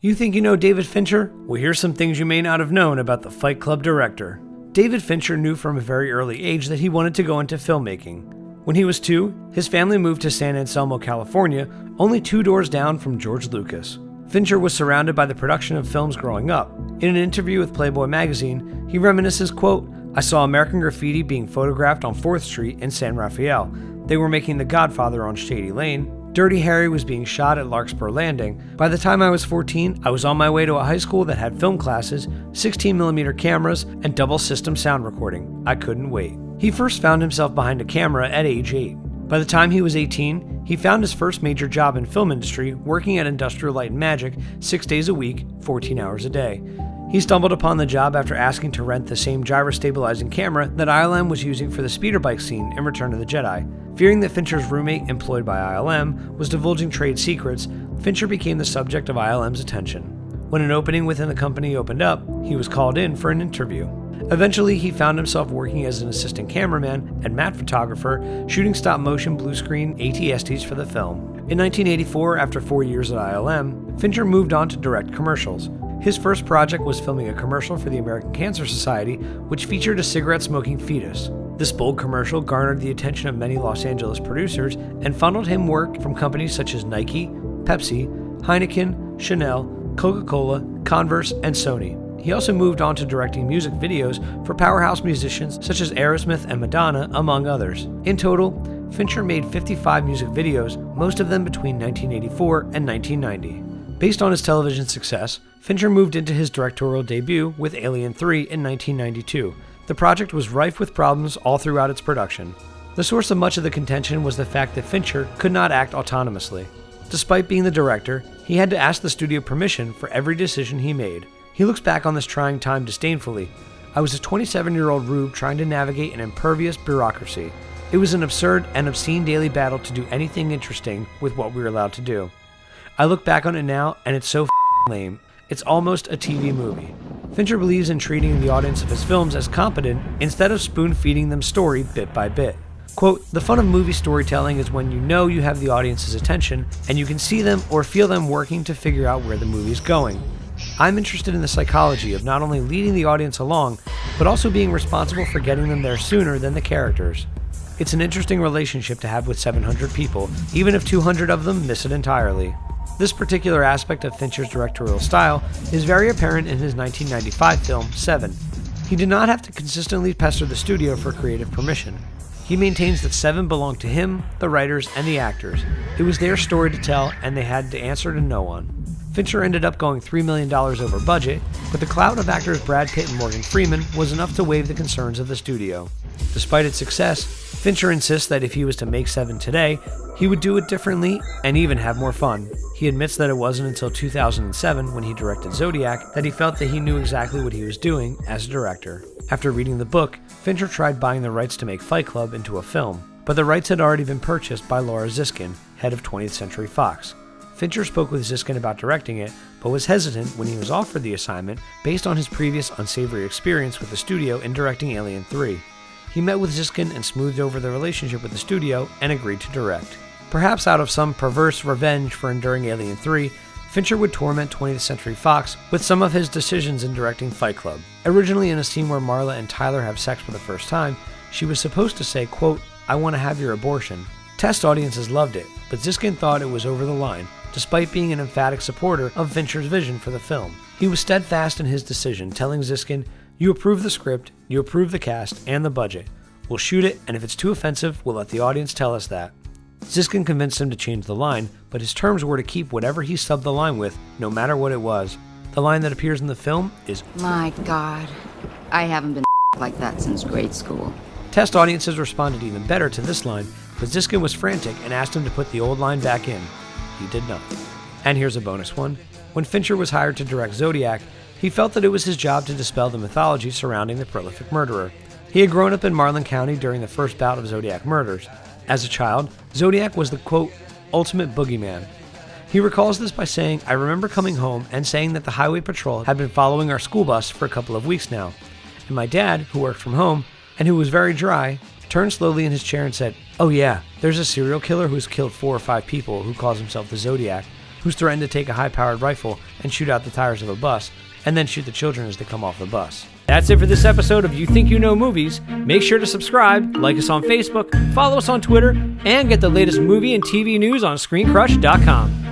You think you know David Fincher? Well, here's some things you may not have known about the Fight Club director. David Fincher knew from a very early age that he wanted to go into filmmaking. When he was 2, his family moved to San Anselmo, California, only 2 doors down from George Lucas. Fincher was surrounded by the production of films growing up. In an interview with Playboy magazine, he reminisces, quote, "I saw American Graffiti being photographed on 4th Street in San Rafael. They were making The Godfather on Shady Lane. Dirty Harry was being shot at Larkspur Landing. By the time I was 14, I was on my way to a high school that had film classes, 16mm cameras, and double system sound recording. I couldn't wait." He first found himself behind a camera at age 8. By the time he was 18, he found his first major job in film industry, working at Industrial Light and Magic 6 days a week, 14 hours a day. He stumbled upon the job after asking to rent the same gyro-stabilizing camera that ILM was using for the speeder bike scene in Return of the Jedi. Fearing that Fincher's roommate, employed by ILM, was divulging trade secrets, Fincher became the subject of ILM's attention. When an opening within the company opened up, he was called in for an interview. Eventually, he found himself working as an assistant cameraman and matte photographer, shooting stop-motion blue-screen ATSTs for the film. In 1984, after 4 years at ILM, Fincher moved on to direct commercials. His first project was filming a commercial for the American Cancer Society, which featured a cigarette-smoking fetus. This bold commercial garnered the attention of many Los Angeles producers and funneled him work from companies such as Nike, Pepsi, Heineken, Chanel, Coca-Cola, Converse, and Sony. He also moved on to directing music videos for powerhouse musicians such as Aerosmith and Madonna, among others. In total, Fincher made 55 music videos, most of them between 1984 and 1990. Based on his television success, Fincher moved into his directorial debut with Alien 3 in 1992. The project was rife with problems all throughout its production. The source of much of the contention was the fact that Fincher could not act autonomously. Despite being the director, he had to ask the studio permission for every decision he made. He looks back on this trying time disdainfully. "I was a 27-year-old rube trying to navigate an impervious bureaucracy. It was an absurd and obscene daily battle to do anything interesting with what we were allowed to do. I look back on it now, and it's so lame. It's almost a TV movie." Fincher believes in treating the audience of his films as competent instead of spoon-feeding them story bit by bit. Quote, "The fun of movie storytelling is when you know you have the audience's attention and you can see them or feel them working to figure out where the movie's going. I'm interested in the psychology of not only leading the audience along, but also being responsible for getting them there sooner than the characters. It's an interesting relationship to have with 700 people, even if 200 of them miss it entirely." This particular aspect of Fincher's directorial style is very apparent in his 1995 film, Seven. He did not have to consistently pester the studio for creative permission. He maintains that Seven belonged to him, the writers, and the actors. It was their story to tell, and they had to answer to no one. Fincher ended up going $3 million over budget, but the clout of actors Brad Pitt and Morgan Freeman was enough to waive the concerns of the studio. Despite its success, Fincher insists that if he was to make Seven today, he would do it differently and even have more fun. He admits that it wasn't until 2007, when he directed Zodiac, that he felt that he knew exactly what he was doing as a director. After reading the book, Fincher tried buying the rights to make Fight Club into a film, but the rights had already been purchased by Laura Ziskin, head of 20th Century Fox. Fincher spoke with Ziskin about directing it, but was hesitant when he was offered the assignment based on his previous unsavory experience with the studio in directing Alien 3. He met with Ziskin and smoothed over the relationship with the studio and agreed to direct. Perhaps out of some perverse revenge for enduring Alien 3, Fincher would torment 20th Century Fox with some of his decisions in directing Fight Club. Originally in a scene where Marla and Tyler have sex for the first time, she was supposed to say, quote, "I want to have your abortion." Test audiences loved it, but Ziskin thought it was over the line, despite being an emphatic supporter of Fincher's vision for the film. He was steadfast in his decision, telling Ziskin, "You approve the script, you approve the cast, and the budget. We'll shoot it, and if it's too offensive, we'll let the audience tell us that." Ziskin convinced him to change the line, but his terms were to keep whatever he subbed the line with, no matter what it was. The line that appears in the film is, "My God, I haven't been like that since grade school." Test audiences responded even better to this line, but Ziskin was frantic and asked him to put the old line back in. He did not. And here's a bonus one. When Fincher was hired to direct Zodiac, he felt that it was his job to dispel the mythology surrounding the prolific murderer. He had grown up in Marlin County during the first bout of Zodiac murders. As a child, Zodiac was the, quote, "ultimate boogeyman." He recalls this by saying, "I remember coming home and saying that the highway patrol had been following our school bus for a couple of weeks now. And my dad, who worked from home, and who was very dry, turned slowly in his chair and said, 'Oh yeah, there's a serial killer who's killed 4 or 5 people who calls himself the Zodiac. who's threatened to take a high-powered rifle and shoot out the tires of a bus, and then shoot the children as they come off the bus. That's it for this episode of You Think You Know Movies. Make sure to subscribe, like us on Facebook, follow us on Twitter, and get the latest movie and TV news on ScreenCrush.com.